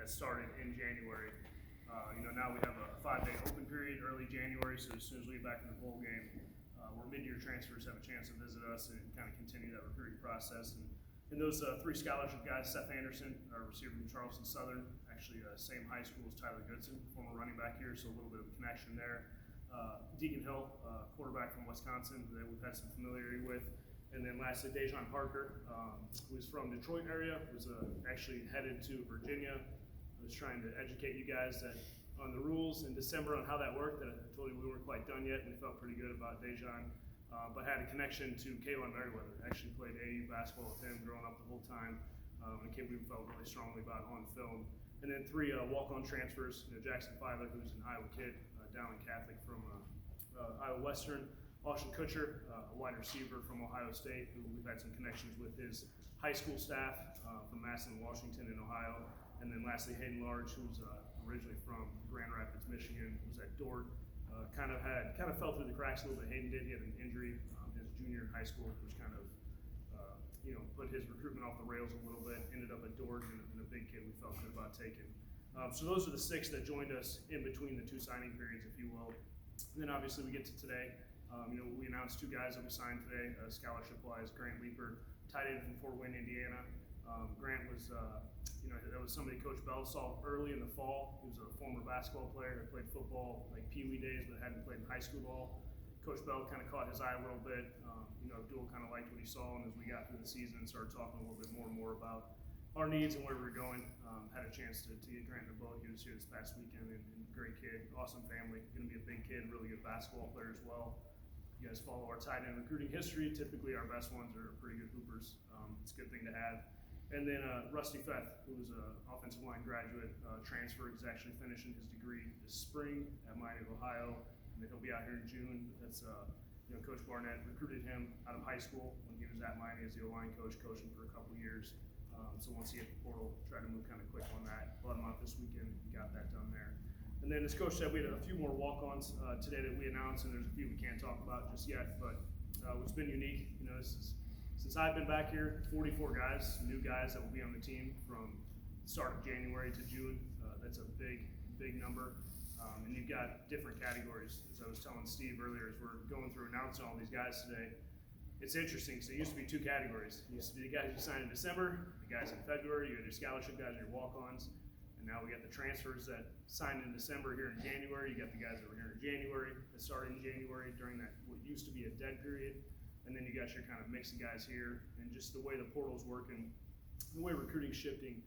that started in January. Now we have a 5-day open period early January, so as soon as we get back in the bowl game, where mid-year transfers have a chance to visit us and kind of continue that recruiting process. And those 3 scholarship guys, Seth Anderson, a receiver from Charleston Southern, actually same high school as Tyler Goodson, former running back here, so a little bit of a connection there. Deacon Hill, quarterback from Wisconsin, that we've had some familiarity with. And then lastly, Dejon Parker, who's from Detroit area, was actually headed to Virginia. I was trying to educate you guys on the rules in December on how that worked. I told you we weren't quite done yet, and we felt pretty good about Dejon. But had a connection to Kalen Merriweather. Actually played AAU basketball with him growing up the whole time. A kid we felt really strongly about on film. And then 3 walk-on transfers. Jackson Filer, who's an Iowa kid, Dowling Catholic from Iowa Western. Austin Kutcher, a wide receiver from Ohio State, who we've had some connections with his high school staff from Massillon, Washington, in Ohio. And then lastly, Hayden Large, who's originally from Grand Rapids, Michigan, was at Dordt. Kind of fell through the cracks a little bit. Hayden did. He had an injury his junior in high school, which kind of put his recruitment off the rails a little bit. Ended up at Dordt and a big kid we felt good about taking. So those are the 6 that joined us in between the 2 signing periods, if you will. And then obviously we get to today. We announced 2 guys that we signed today, scholarship-wise. Grant Leeper, tight end from Fort Wayne, Indiana. Grant was, that was somebody Coach Bell saw early in the fall. He was a former basketball player that played football like Pee Wee days, but hadn't played in high school ball. Coach Bell kind of caught his eye a little bit. Abdul kind of liked what he saw, and as we got through the season and started talking a little bit more and more about our needs and where we were going, had a chance to get Grant in the boat. He was here this past weekend, and great kid, awesome family. Going to be a big kid, really good basketball player as well. You guys follow our tight end recruiting history. Typically, our best ones are pretty good hoopers. It's a good thing to have. And then Rusty Feth, who was an offensive line graduate, transfer. He's actually finishing his degree this spring at Miami of Ohio, and then he'll be out here in June. That's Coach Barnett recruited him out of high school when he was at Miami as the O-line coach, coaching for a couple years. So once he hit the portal, tried to move kind of quick on that. Brought him out this weekend, got that done there. And then as Coach said, we had a few more walk-ons today that we announced, and there's a few we can't talk about just yet, but what's been unique, since I've been back here, 44 guys, new guys that will be on the team from the start of January to June. That's a big number. And you've got different categories. As I was telling Steve earlier, as we're going through announcing all these guys today, it's interesting. So it used to be 2 categories. It used to be the guys you signed in December, the guys in February, you had your scholarship guys, your walk-ons. And now we got the transfers that signed in December here in January. You got the guys that were here in January, that started in January during that what used to be a dead period. And then you got your kind of mix of guys here, and just the way the portal's working, the way recruiting's shifting.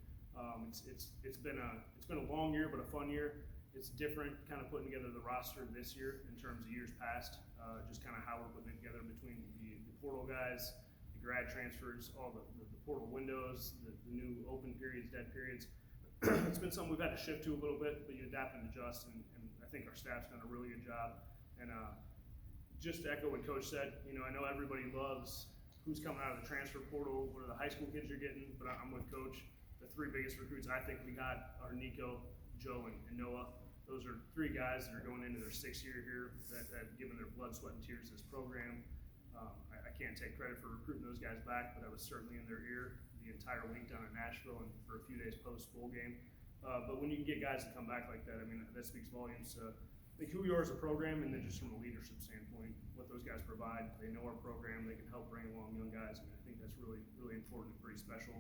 It's been a long year, but a fun year. It's different, kind of putting together the roster this year in terms of years past. Just kind of how we're putting it together between the portal guys, the grad transfers, all the portal windows, the new open periods, dead periods. It's been something we've had to shift to a little bit, but you adapt and adjust, and I think our staff's done a really good job. And just to echo what Coach said, I know everybody loves who's coming out of the transfer portal, what are the high school kids you're getting, but I'm with Coach. The 3 biggest recruits I think we got are Nico, Joe, and Noah. Those are 3 guys that are going into their 6th year here that have given their blood, sweat, and tears to this program. I can't take credit for recruiting those guys back, but I was certainly in their ear the entire week down in Nashville and for a few days post-bowl game. But when you can get guys to come back like that, that speaks volumes to who you are as a program, and then just from a leadership standpoint, what those guys provide. They know our program, they can help bring along young guys. I think that's really, really important and pretty special.